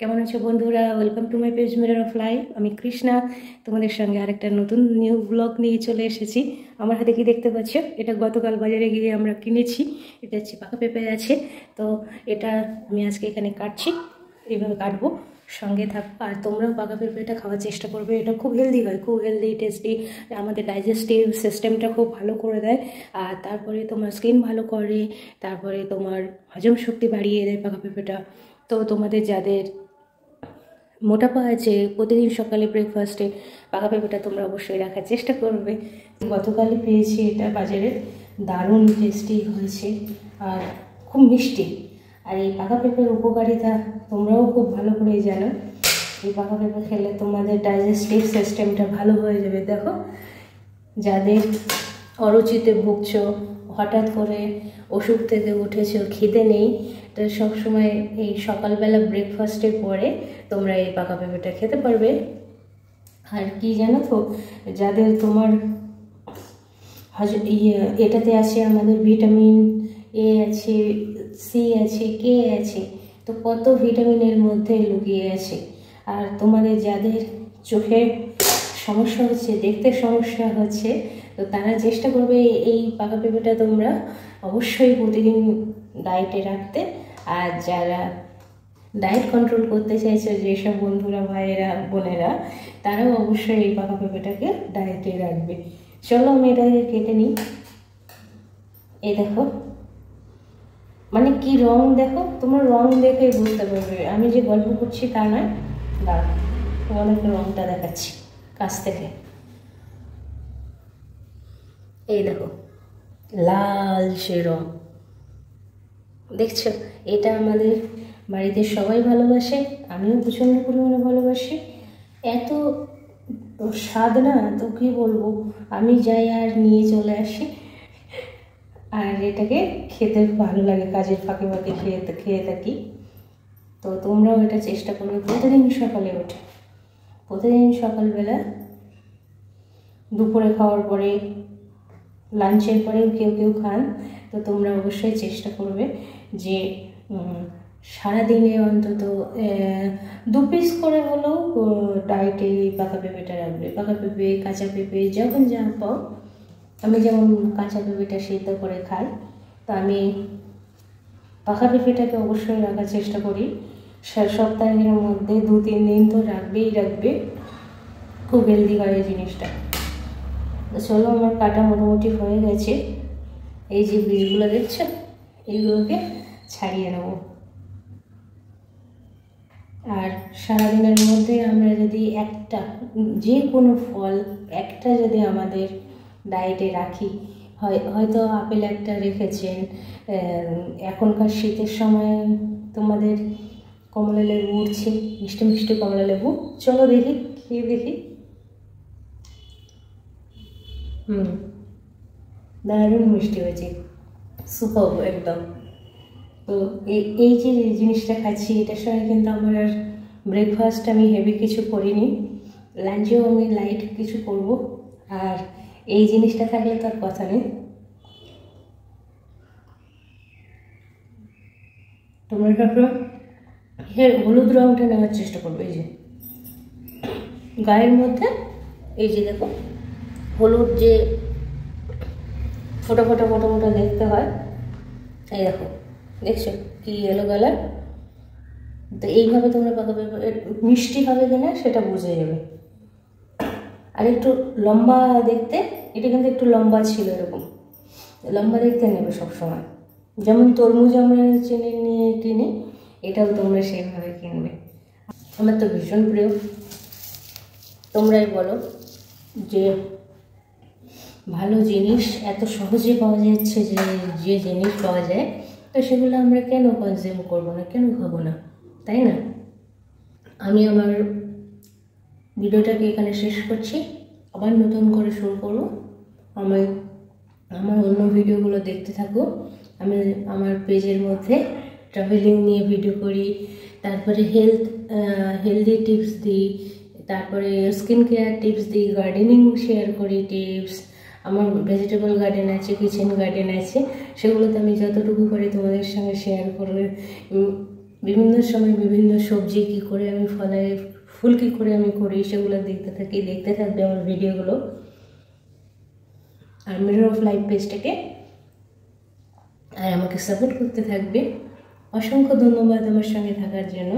কেমন আছো বন্ধুরা? Welcome to my page mirror of life. আমি কৃষ্ণা, তোমাদের সঙ্গে আরেকটা নতুন নিউ ব্লগ নিয়ে চলে এসেছি। আমার হাতে কি দেখতে পাচ্ছ, এটা গতকাল বাজারে গিয়ে আমরা কিনেছি। এটা হচ্ছে পাকা পেঁপে আছে, তো এটা আমি আজকে এখানে কাটছি, এইভাবে কাটবো, সঙ্গে থাকবো। আর তোমরাও পাকা পেঁপেটা খাওয়ার চেষ্টা করবে, এটা খুব হেলদি হয়, খুব হেলদি টেস্টি। আমাদের ডাইজেস্টিভ সিস্টেমটা খুব ভালো করে দেয়, আর তারপরে তোমার স্কিন ভালো করে, তারপরে তোমার হজম শক্তি বাড়িয়ে দেয় পাকা পেঁপেটা। তো তোমাদের যাদের মোটাপা আছে, প্রতিদিন সকালে ব্রেকফাস্টে পাকা পেঁপেটা তোমরা অবশ্যই রাখার চেষ্টা করবে। গতকালই পেয়েছি এটা বাজারে, দারুণ টেস্টি হয়েছে আর খুব মিষ্টি। আর এই পাকা পেঁপের উপকারিতা তোমরাও খুব ভালো করেই জানো। এই পাকা পেঁপে খেলে তোমাদের ডাইজেস্টিভ সিস্টেমটা ভালো হয়ে যাবে। দেখো, যাদের অরুচিতে ভুগছ, হঠাৎ করে ওষুধ থেকে উঠেছো, খিদে নেই, তো সবসময় এই সকালবেলা ব্রেকফাস্টের পরে তোমরা এই পাকা পেঁপেটা খেতে পারবে। আর কি জানো তো, যাদের তোমার এটাতে আছে আমাদের ভিটামিন এ আছে, সি আছে, কে আছে, তো কত ভিটামিনের মধ্যে লুকিয়ে আছে। আর তোমাদের যাদের চোখে সমস্যা হচ্ছে, দেখতে সমস্যা হচ্ছে, তো তারা চেষ্টা করবে এই পাকা পেঁপেটা তোমরা অবশ্যই প্রতিদিন ডায়েটে রাখতে। আর যারা ডায়েট কন্ট্রোল করতে চাইছে, যেসব বন্ধুরা, ভাইয়েরা, বোনেরা, তারাও অবশ্যই এই পাকা পেঁপেটাকে ডায়েটে রাখবে। চলো আমি এটাকে কেটে নিই। এই দেখো, মানে কি রং দেখো, তোমার রং দেখে বুঝতে পারবে আমি যে গল্প করছি তা নয়। দাঁড়া, তোমাদেরকে রংটা দেখাচ্ছি কাছ থেকে। এই দেখো, লাল সে রং দেখছো। এটা আমাদের বাড়িতে সবাই ভালোবাসে, আমিও প্রচণ্ড পরিমাণে ভালোবাসি। এত স্বাদ না, তো কী বলবো, আমি যাই আর নিয়ে চলে আসি। আর এটাকে খেতে ভালো লাগে, কাজের ফাঁকে ফাঁকে খেয়ে থাকি। তো তোমরাও এটা চেষ্টা করবে প্রতিদিন সকালে উঠে, প্রতিদিন সকালবেলা, দুপুরে খাওয়ার পরে, লাঞ্চের পরেও কেউ কেউ খান, তো তোমরা অবশ্যই চেষ্টা করবে যে সারাদিনে অন্তত 2 পিস করে হলেও ডায়েটে পাকা পেঁপেটা রাখবে। পাকা পেঁপে, কাঁচা পেঁপে, যখন যা পাও। আমি যেমন কাঁচা পেঁপেটা সিদ্ধ করে খাই, তো আমি পাকা পেঁপেটাকে অবশ্যই রাখার চেষ্টা করি। সপ্তাহের মধ্যে 2-3 দিন তো রাখবে, খুব হেলদি হয় এই জিনিসটা। তো চলো, আমার কাটা মোটামুটি হয়ে গেছে। এই যে বীজগুলো দেখছো, এইগুলোকে ছাড়িয়ে নেব। আর সারাদিনের মধ্যে আমরা যদি একটা, যে কোনো ফল একটা যদি আমাদের ডায়েটে রাখি, হয়তো আপেল একটা রেখেছেন, এখনকার শীতের সময় তোমাদের কমলা লেবু উঠছে, মিষ্টি মিষ্টি কমলা লেবু, চলো দেখি, খেয়ে দেখি। দারুণ মিষ্টি হয়েছে, সুপার একদম। তো এই যে জিনিসটা খাচ্ছি, এটার সঙ্গে কিন্তু আমার আর ব্রেকফাস্ট আমি হেভি কিছু করিনি, লাঞ্চেও আমি লাইট কিছু করব। আর এই জিনিসটা থাকলে তার কথা নেই। তোমরা সবসময় এর হলুদ রঙটা নেওয়ার চেষ্টা করবে। এই যে গায়ের মধ্যে, এই যে দেখো, হলুদ যে ফোটা ফোটা মোটা মোটা দেখতে হয়, এই দেখো, দেখছো কি ইয়েলো কালার। তো এইভাবে তোমরা পাকা পেঁপে মিষ্টি হবে কিনা সেটা বুঝে যাবে। আর একটু লম্বা দেখতে, এটা কিন্তু একটু লম্বা ছিল, এরকম লম্বা দেখতে নেবে সবসময়। যেমন তরমুজ আমরা চিনি নিয়ে কিনি, এটাও তোমরা সেইভাবে কিনবে। আমার তো ভীষণ প্রিয়। তোমরাই বলো যে ভালো জিনিস এত সহজে পাওয়া যাচ্ছে, যে জিনিস পাওয়া যায়, তো সেগুলো আমরা কেন কনজিউম করবো না, কেন খাবো না, তাই না? আমি আমার ভিডিওটাকে এখানে শেষ করছি, আবার নতুন করে শুরু করবো। আমার অন্য ভিডিওগুলো দেখতে থাকো। আমি আমার পেজের মধ্যে ট্রাভেলিং নিয়ে ভিডিও করি, তারপরে হেলদি টিপস দিই, তারপরে স্কিন কেয়ার টিপস দিই, গার্ডেনিং শেয়ার করি টিপস। আমার ভেজিটেবল গার্ডেন আছে, কিচেন গার্ডেন আছে, সেগুলোতে আমি যতটুকু পারি তোমাদের সঙ্গে শেয়ার করে বিভিন্ন সময় বিভিন্ন সবজি কী করে আমি ফলাই, ফুল কী করে আমি করি সেগুলো দেখতে থাকবে আমার ভিডিওগুলো। আর মিরর অফ লাইফ পেজটাকে আর আমাকে সাপোর্ট করতে থাকবে। অসংখ্য ধন্যবাদ আমার সঙ্গে থাকার জন্য।